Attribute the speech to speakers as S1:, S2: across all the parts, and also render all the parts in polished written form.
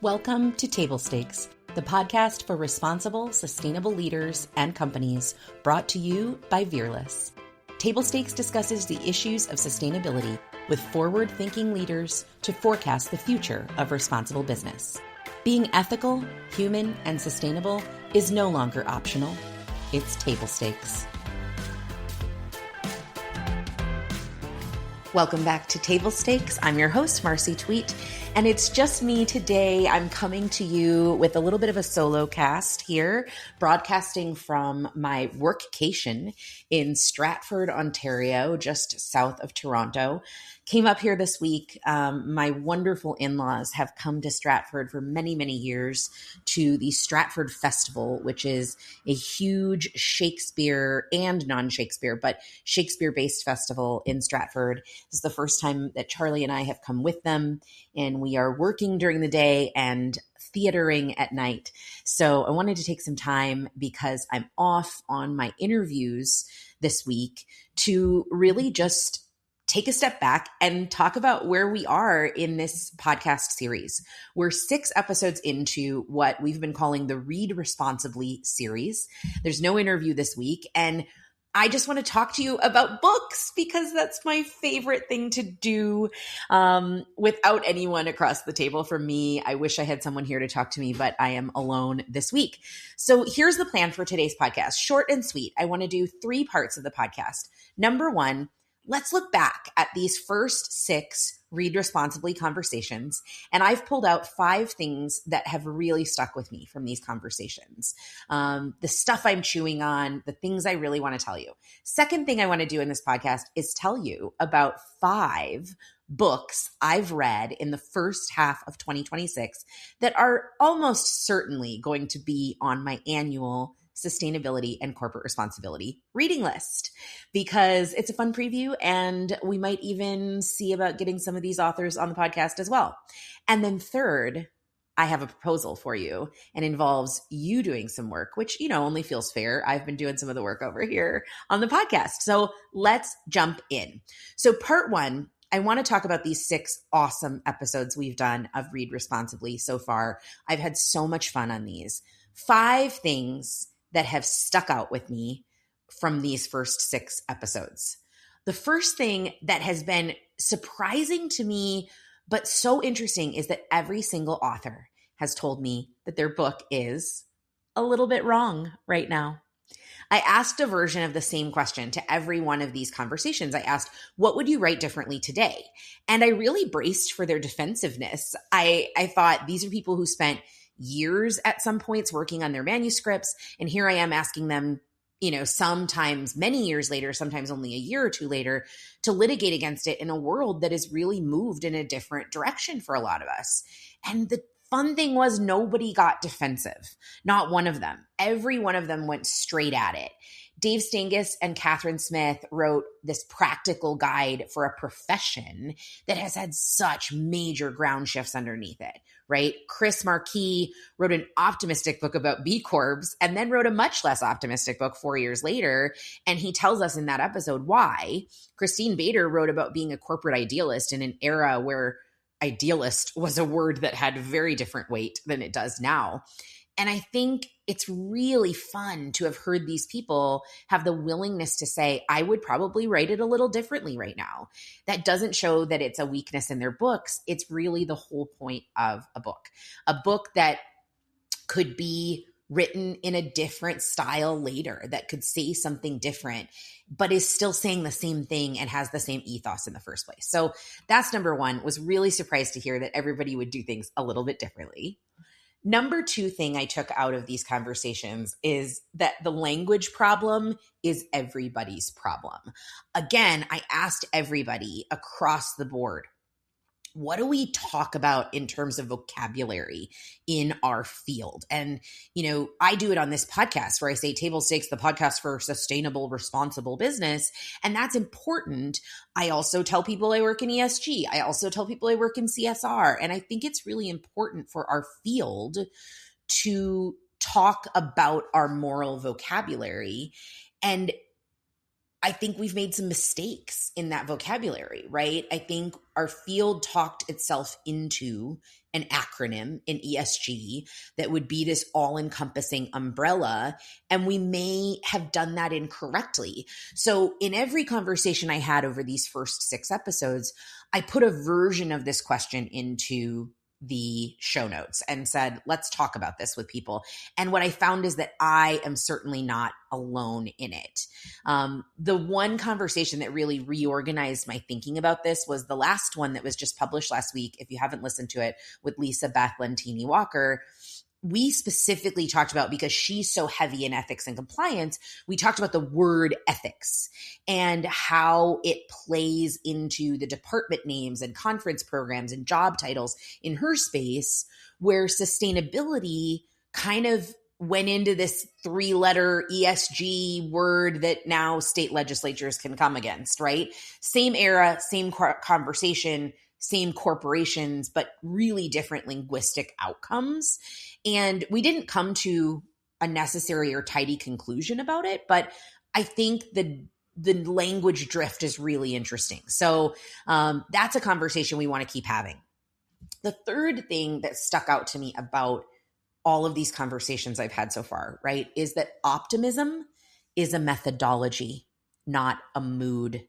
S1: Welcome to Table Stakes, the podcast for responsible, sustainable leaders and companies, brought to you by Veerless. Table Stakes discusses the issues of sustainability with forward-thinking leaders to forecast the future of responsible business. Being ethical, human, and sustainable is no longer optional. It's table stakes. Welcome back to Table Stakes. I'm your host, Marcy Tweet, and it's just me today. I'm coming to you with a little bit of a solo cast here, broadcasting from my workcation in Stratford, Ontario, just south of Toronto. Came up here this week. My wonderful in-laws have come to Stratford for many, many years to the Stratford Festival, which is a huge Shakespeare and non-Shakespeare, but Shakespeare-based festival in Stratford. This is the first time that Charlie and I have come with them, and we are working during the day and theatering at night. So I wanted to take some time because I'm off on my interviews this week to really just take a step back and talk about where we are in this podcast series. We're 6 episodes into what we've been calling the Read Responsibly series. There's no interview this week, and I just want to talk to you about books because that's my favorite thing to do without anyone across the table from me. I wish I had someone here to talk to me, but I am alone this week. So here's the plan for today's podcast. Short and sweet. I want to do 3 parts of the podcast. Number 1, let's look back at these first 6 Read Responsibly conversations. And I've pulled out 5 things that have really stuck with me from these conversations. The stuff I'm chewing on, the things I really want to tell you. Second thing I want to do in this podcast is tell you about 5 books I've read in the first half of 2026 that are almost certainly going to be on my annual sustainability and corporate responsibility reading list, because it's a fun preview and we might even see about getting some of these authors on the podcast as well. And then third, I have a proposal for you and involves you doing some work, which, only feels fair. I've been doing some of the work over here on the podcast. So let's jump in. So part 1, I want to talk about these 6 awesome episodes we've done of Read Responsibly so far. I've had so much fun on these. 5 things that have stuck out with me from these first 6 episodes. The first thing that has been surprising to me, but so interesting, is that every single author has told me that their book is a little bit wrong right now. I asked a version of the same question to every one of these conversations. I asked, what would you write differently today? And I really braced for their defensiveness. I thought, these are people who spent years at some points working on their manuscripts. And here I am asking them, sometimes many years later, sometimes only a year or 2 later, to litigate against it in a world that has really moved in a different direction for a lot of us. And the fun thing was, nobody got defensive. Not one of them. Every one of them went straight at it. Dave Stangus and Catherine Smith wrote this practical guide for a profession that has had such major ground shifts underneath it, right? Chris Marquis wrote an optimistic book about B Corps and then wrote a much less optimistic book 4 years later. And he tells us in that episode why. Christine Bader wrote about being a corporate idealist in an era where idealist was a word that had very different weight than it does now. And I think it's really fun to have heard these people have the willingness to say, I would probably write it a little differently right now. That doesn't show that it's a weakness in their books. It's really the whole point of a book that could be written in a different style later, that could say something different, but is still saying the same thing and has the same ethos in the first place. So that's number 1. Was really surprised to hear that everybody would do things a little bit differently. Number 2 thing I took out of these conversations is that the language problem is everybody's problem. Again, I asked everybody across the board, what do we talk about in terms of vocabulary in our field? And, I do it on this podcast where I say Table Stakes, the podcast for sustainable, responsible business. And that's important. I also tell people I work in ESG. I also tell people I work in CSR. And I think it's really important for our field to talk about our moral vocabulary. And I think we've made some mistakes in that vocabulary, right? I think our field talked itself into an acronym, an ESG, that would be this all-encompassing umbrella, and we may have done that incorrectly. So in every conversation I had over these first 6 episodes, I put a version of this question into the show notes and said, let's talk about this with people. And what I found is that I am certainly not alone in it. The one conversation that really reorganized my thinking about this was the last one that was just published last week. If you haven't listened to it, with Lisa Beth Lentini Walker, we specifically talked about, because she's so heavy in ethics and compliance, we talked about the word ethics and how it plays into the department names and conference programs and job titles in her space, where sustainability kind of went into this 3-letter ESG word that now state legislatures can come against, right? Same era, same conversation, same corporations, but really different linguistic outcomes. And we didn't come to a necessary or tidy conclusion about it, but I think the language drift is really interesting. So that's a conversation we want to keep having. The third thing that stuck out to me about all of these conversations I've had so far, right, is that optimism is a methodology, not a mood.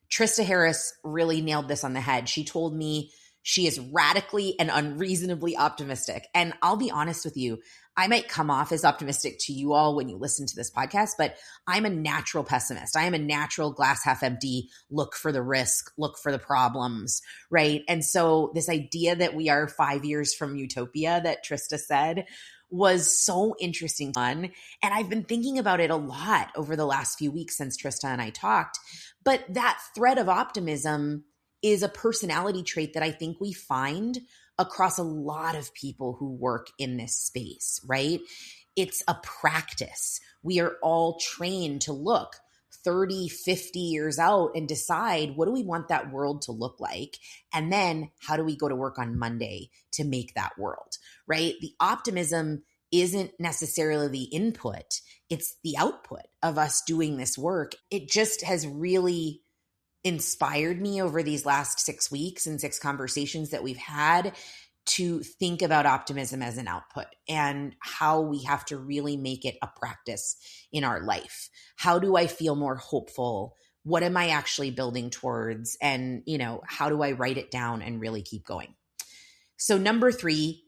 S1: Trista Harris really nailed this on the head. She told me she is radically and unreasonably optimistic. And I'll be honest with you, I might come off as optimistic to you all when you listen to this podcast, but I'm a natural pessimist. I am a natural glass half empty, look for the risk, look for the problems, right? And so this idea that we are 5 years from utopia that Trista said was so interesting, fun. And I've been thinking about it a lot over the last few weeks since Trista and I talked. But that thread of optimism is a personality trait that I think we find across a lot of people who work in this space, right? It's a practice. We are all trained to look 30, 50 years out and decide, what do we want that world to look like? And then how do we go to work on Monday to make that world, right? The optimism isn't necessarily the input, it's the output of us doing this work. It just has really inspired me over these last 6 weeks and 6 conversations that we've had to think about optimism as an output and how we have to really make it a practice in our life. How do I feel more hopeful? What am I actually building towards? And, how do I write it down and really keep going? So number 3,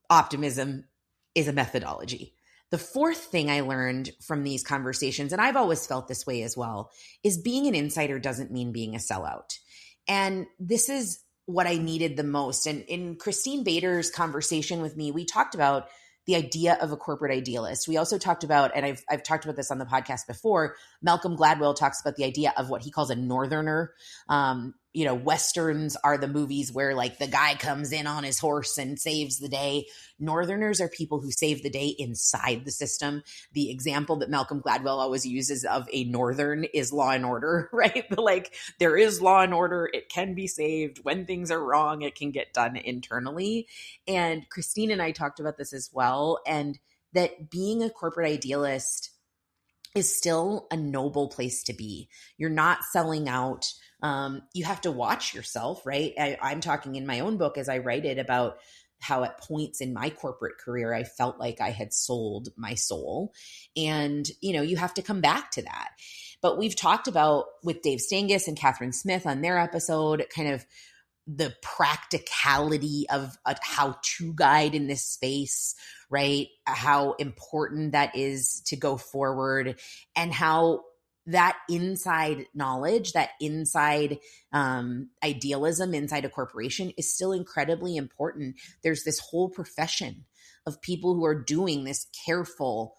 S1: optimism is a methodology. The fourth thing I learned from these conversations, and I've always felt this way as well, is being an insider doesn't mean being a sellout. And this is what I needed the most. And in Christine Bader's conversation with me, we talked about the idea of a corporate idealist. We also talked about, and I've talked about this on the podcast before, Malcolm Gladwell talks about the idea of what he calls a northerner. Westerns are the movies where like the guy comes in on his horse and saves the day. Northerners are people who save the day inside the system. The example that Malcolm Gladwell always uses of a northern is Law and Order, right? Like there is law and order. It can be saved. When things are wrong, it can get done internally. And Christine and I talked about this as well. And that being a corporate idealist is still a noble place to be. You're not selling out. You have to watch yourself, right? I'm talking in my own book as I write it about how at points in my corporate career, I felt like I had sold my soul. And, you have to come back to that. But we've talked about with Dave Stangus and Catherine Smith on their episode, kind of the practicality of a how-to guide in this space, right? How important that is to go forward, and how that inside knowledge, that inside idealism inside a corporation is still incredibly important. There's this whole profession of people who are doing this careful,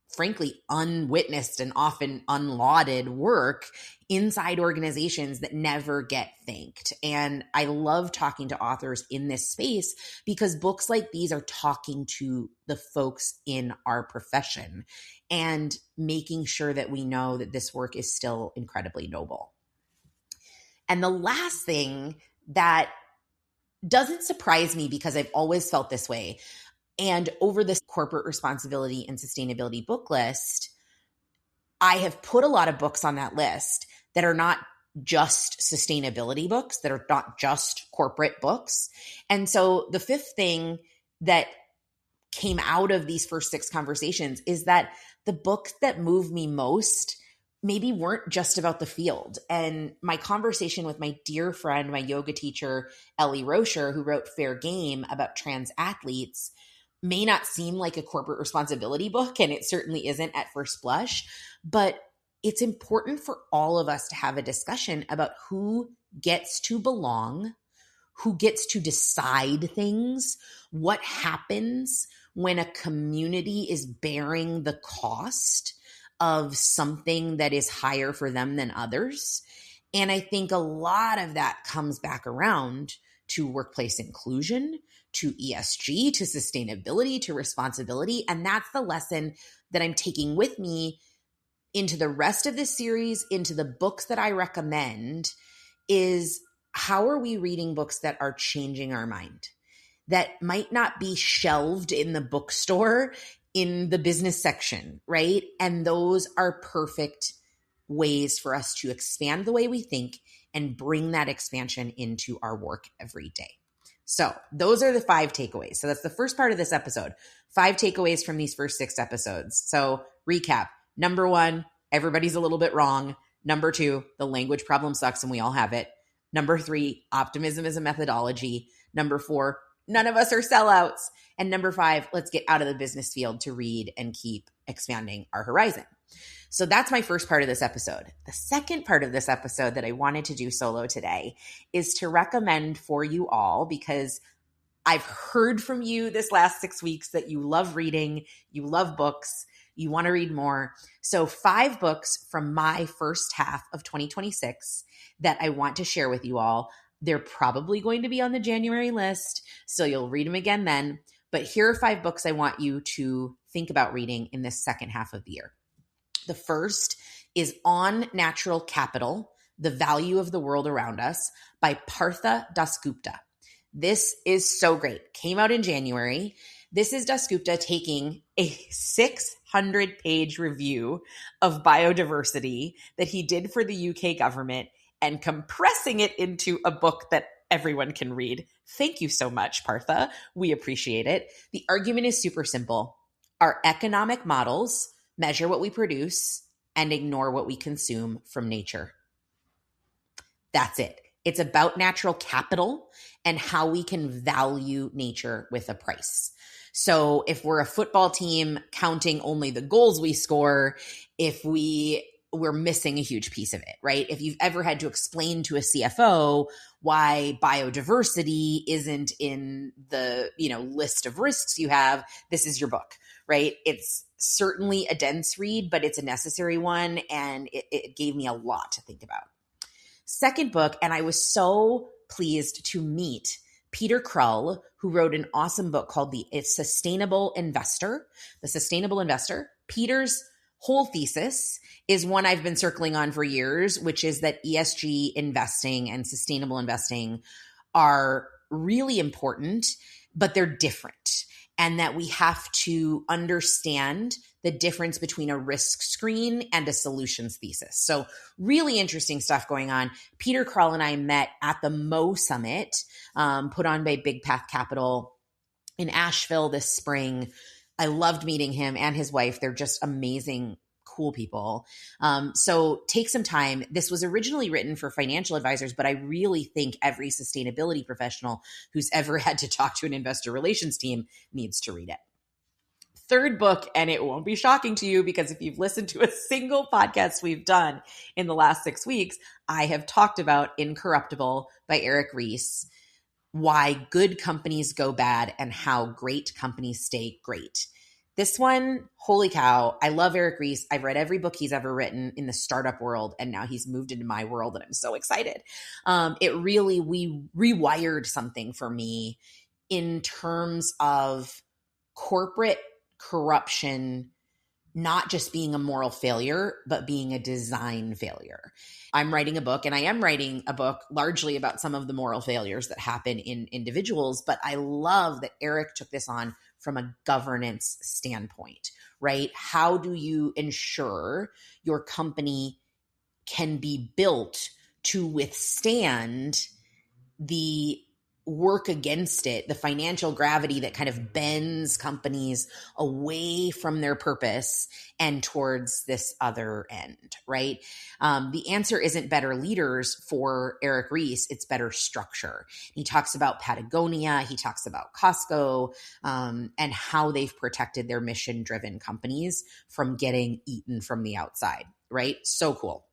S1: frankly, unwitnessed and often unlauded work inside organizations that never get thanked. And I love talking to authors in this space because books like these are talking to the folks in our profession and making sure that we know that this work is still incredibly noble. And the last thing that doesn't surprise me because I've always felt this way, and over this corporate responsibility and sustainability book list, I have put a lot of books on that list that are not just sustainability books, that are not just corporate books. And so the fifth thing that came out of these first 6 conversations is that the books that move me most maybe weren't just about the field. And my conversation with my dear friend, my yoga teacher, Ellie Rocher, who wrote Fair Game about trans athletes, may not seem like a corporate responsibility book, and it certainly isn't at first blush, but it's important for all of us to have a discussion about who gets to belong, who gets to decide things, what happens when a community is bearing the cost of something that is higher for them than others. And I think a lot of that comes back around to workplace inclusion, to ESG, to sustainability, to responsibility. And that's the lesson that I'm taking with me into the rest of this series, into the books that I recommend, is how are we reading books that are changing our mind, that might not be shelved in the bookstore in the business section, right? And those are perfect ways for us to expand the way we think and bring that expansion into our work every day. So those are the 5 takeaways. So that's the first part of this episode. 5 takeaways from these first 6 episodes. So recap. Number 1, everybody's a little bit wrong. Number 2, the language problem sucks and we all have it. Number 3, optimism is a methodology. Number 4, none of us are sellouts. And number 5, let's get out of the business field to read and keep expanding our horizon. So that's my first part of this episode. The second part of this episode that I wanted to do solo today is to recommend for you all, because I've heard from you this last 6 weeks that you love reading, you love books, you want to read more. So 5 books from my first half of 2026 that I want to share with you all. They're probably going to be on the January list, so you'll read them again then. But here are 5 books I want you to think about reading in this second half of the year. The first is On Natural Capital, The Value of the World Around Us by Partha Dasgupta. This is so great. Came out in January. This is Dasgupta taking a 600-page review of biodiversity that he did for the UK government and compressing it into a book that everyone can read. Thank you so much, Partha. We appreciate it. The argument is super simple. Our economic models measure what we produce and ignore what we consume from nature. That's it. It's about natural capital and how we can value nature with a price. So if we're a football team counting only the goals we score, if we're missing a huge piece of it, right? If you've ever had to explain to a CFO why biodiversity isn't in the, list of risks you have, this is your book, right? It's certainly a dense read, but it's a necessary one. And it gave me a lot to think about. Second book, and I was so pleased to meet Peter Krull, who wrote an awesome book called The Sustainable Investor. The Sustainable Investor. Peter's whole thesis is one I've been circling on for years, which is that ESG investing and sustainable investing are really important, but they're different. And that we have to understand the difference between a risk screen and a solutions thesis. So really interesting stuff going on. Peter Krull and I met at the Mo Summit, put on by Big Path Capital in Asheville this spring. I loved meeting him and his wife. They're just amazing, cool people. So take some time. This was originally written for financial advisors, but I really think every sustainability professional who's ever had to talk to an investor relations team needs to read it. Third book, and it won't be shocking to you because if you've listened to a single podcast we've done in the last 6 weeks, I have talked about Incorruptible by Eric Ries, why good companies go bad and how great companies stay great. This one, holy cow, I love Eric Ries. I've read every book he's ever written in the startup world, and now he's moved into my world, and I'm so excited. We rewired something for me in terms of corporate corruption not just being a moral failure, but being a design failure. I'm writing a book, and I am writing a book largely about some of the moral failures that happen in individuals, but I love that Eric took this on from a governance standpoint, right? How do you ensure your company can be built to withstand the work against it, the financial gravity that kind of bends companies away from their purpose and towards this other end, right? The answer isn't better leaders for Eric Ries, it's better structure. He talks about Patagonia, he talks about Costco, and how they've protected their mission-driven companies from getting eaten from the outside, right? So cool.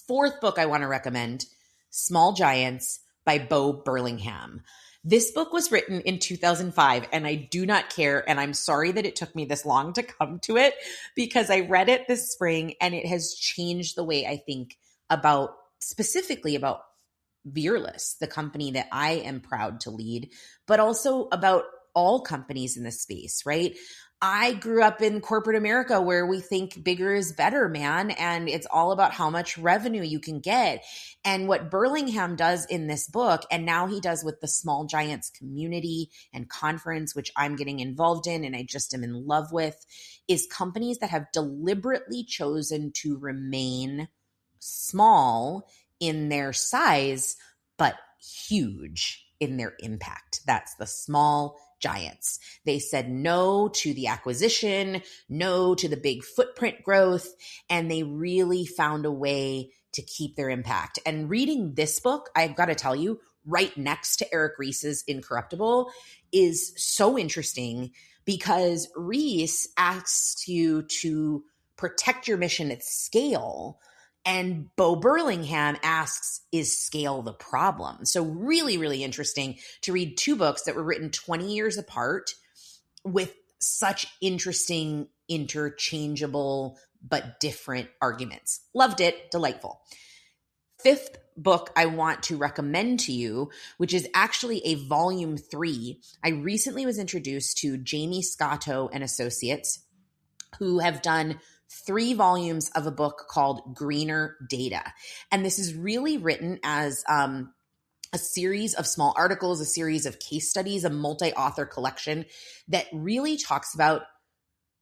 S1: Fourth book I want to recommend, Small Giants by Bo Burlingham. This book was written in 2005 and I do not care. And I'm sorry that it took me this long to come to it because I read it this spring and it has changed the way I think about, specifically about Veerless, the company that I am proud to lead, but also about all companies in this space, right? I grew up in corporate America where we think bigger is better, man. And it's all about how much revenue you can get. And what Burlingham does in this book, and now he does with the Small Giants community and conference, which I'm getting involved in and I just am in love with, is companies that have deliberately chosen to remain small in their size, but huge in their impact. That's the Small Giants. They said no to the acquisition, no to the big footprint growth, and they really found a way to keep their impact. And reading this book, I've got to tell you, right next to Eric Ries's Incorruptible is so interesting because Ries asks you to protect your mission at scale. And Bo Burlingham asks, is scale the problem? So really, really interesting to read two books that were written 20 years apart with such interesting, interchangeable, but different arguments. Loved it. Delightful. Fifth book I want to recommend to you, which is actually a volume 3. I recently was introduced to Jamie Scotto and Associates, who have done 3 volumes of a book called Greener Data. And this is really written as a series of small articles, a series of case studies, a multi-author collection that really talks about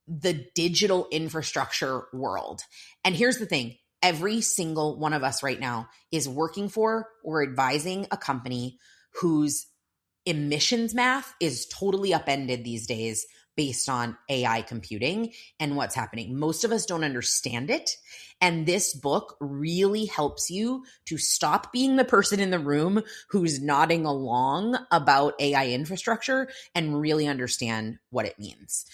S1: the digital infrastructure world. And here's the thing. Every single one of us right now is working for or advising a company whose emissions math is totally upended these days based on AI computing and what's happening. Most of us don't understand it. And this book really helps you to stop being the person in the room who's nodding along about AI infrastructure and really understand what it means.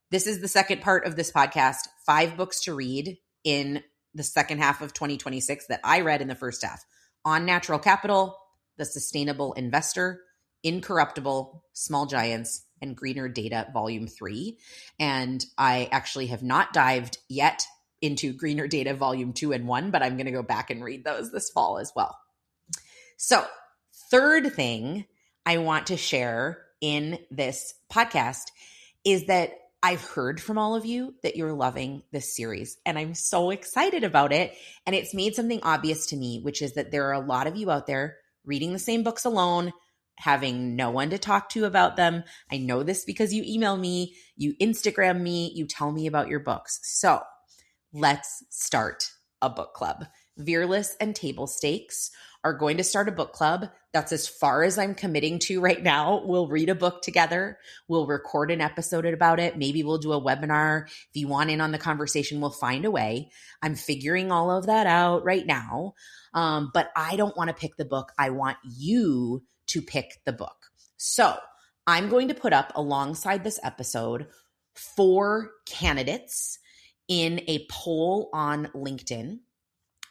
S1: This is the second part of this podcast, 5 books to read in the second half of 2026 that I read in the first half. On Natural Capital, The Sustainable Investor, Incorruptible, Small Giants, and Greener Data Volume 3. And I actually have not dived yet into Greener Data Volume 2 and 1, but I'm going to go back and read those this fall as well. So, third thing I want to share in this podcast is that I've heard from all of you that you're loving this series, and I'm so excited about it. And it's made something obvious to me, which is that there are a lot of you out there reading the same books alone, having no one to talk to about them. I know this because you email me, you Instagram me, you tell me about your books. So let's start a book club. Veerless and Table Stakes are going to start a book club. That's as far as I'm committing to right now. We'll read a book together. We'll record an episode about it. Maybe we'll do a webinar. If you want in on the conversation, we'll find a way. I'm figuring all of that out right now. But I don't want to pick the book. I want you to pick the book. So I'm going to put up alongside this episode 4 candidates in a poll on LinkedIn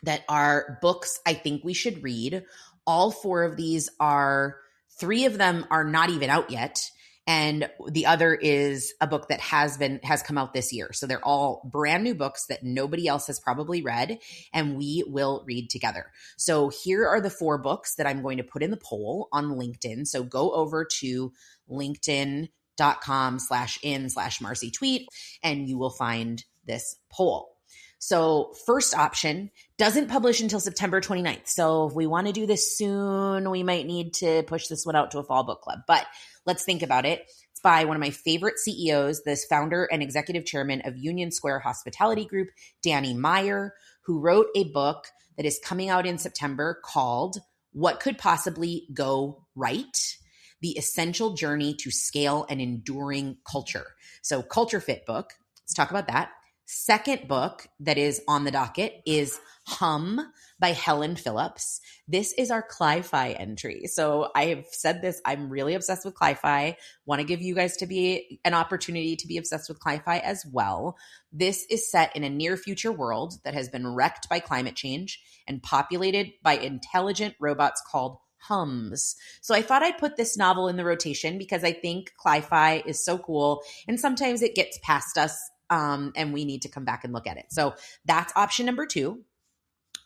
S1: that are books I think we should read. All 4 of these are, 3 of them are not even out yet. And the other is a book that has come out this year. So they're all brand new books that nobody else has probably read, and we will read together. So here are the 4 books that I'm going to put in the poll on LinkedIn. So go over to linkedin.com/in/MarcyTweet, and you will find this poll. So first option, doesn't publish until September 29th. So if we want to do this soon, we might need to push this one out to a fall book club. But let's think about it. It's by one of my favorite CEOs, this founder and executive chairman of Union Square Hospitality Group, Danny Meyer, who wrote a book that is coming out in September called What Could Possibly Go Right? The Essential Journey to Scale an Enduring Culture. So Culture Fit book. Let's talk about that. Second book that is on the docket is Hum by Helen Phillips. This is our Cli-Fi entry. So I have said this, I'm really obsessed with Cli-Fi. Want to give you guys to be an opportunity to be obsessed with Cli-Fi as well. This is set in a near future world that has been wrecked by climate change and populated by intelligent robots called hums. So I thought I'd put this novel in the rotation because I think Cli-Fi is so cool and sometimes it gets past us and we need to come back and look at it. So that's option number 2.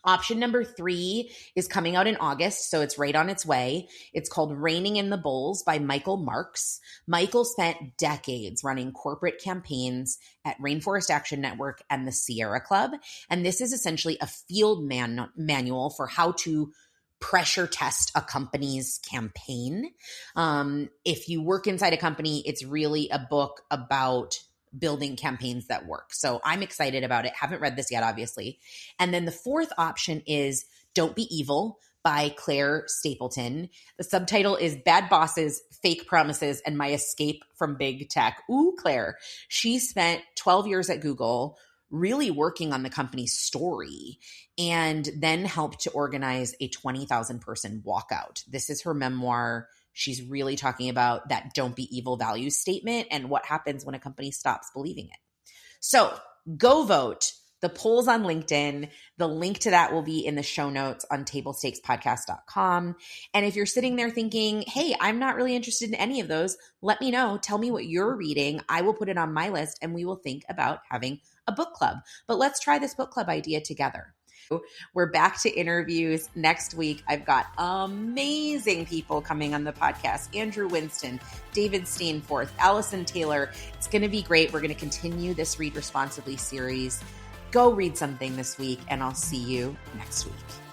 S1: Option number 3 is coming out in August, so it's right on its way. It's called Reining in the Bulls by Michael Marks. Michael spent decades running corporate campaigns at Rainforest Action Network and the Sierra Club. And this is essentially a field manual for how to pressure test a company's campaign. If you work inside a company, it's really a book about building campaigns that work. So I'm excited about it. Haven't read this yet, obviously. And then the fourth option is Don't Be Evil by Claire Stapleton. The subtitle is Bad Bosses, Fake Promises, and My Escape from Big Tech. Ooh, Claire. She spent 12 years at Google really working on the company's story and then helped to organize a 20,000 person walkout. This is her memoir. She's really talking about that don't be evil value statement and what happens when a company stops believing it. So go vote. The poll's on LinkedIn. The link to that will be in the show notes on tablestakes.podcast.com. And if you're sitting there thinking, hey, I'm not really interested in any of those, let me know. Tell me what you're reading. I will put it on my list and we will think about having a book club. But let's try this book club idea together. We're back to interviews next week. I've got amazing people coming on the podcast. Andrew Winston, David Stainforth, Allison Taylor. It's going to be great. We're going to continue this Read Responsibly series. Go read something this week, and I'll see you next week.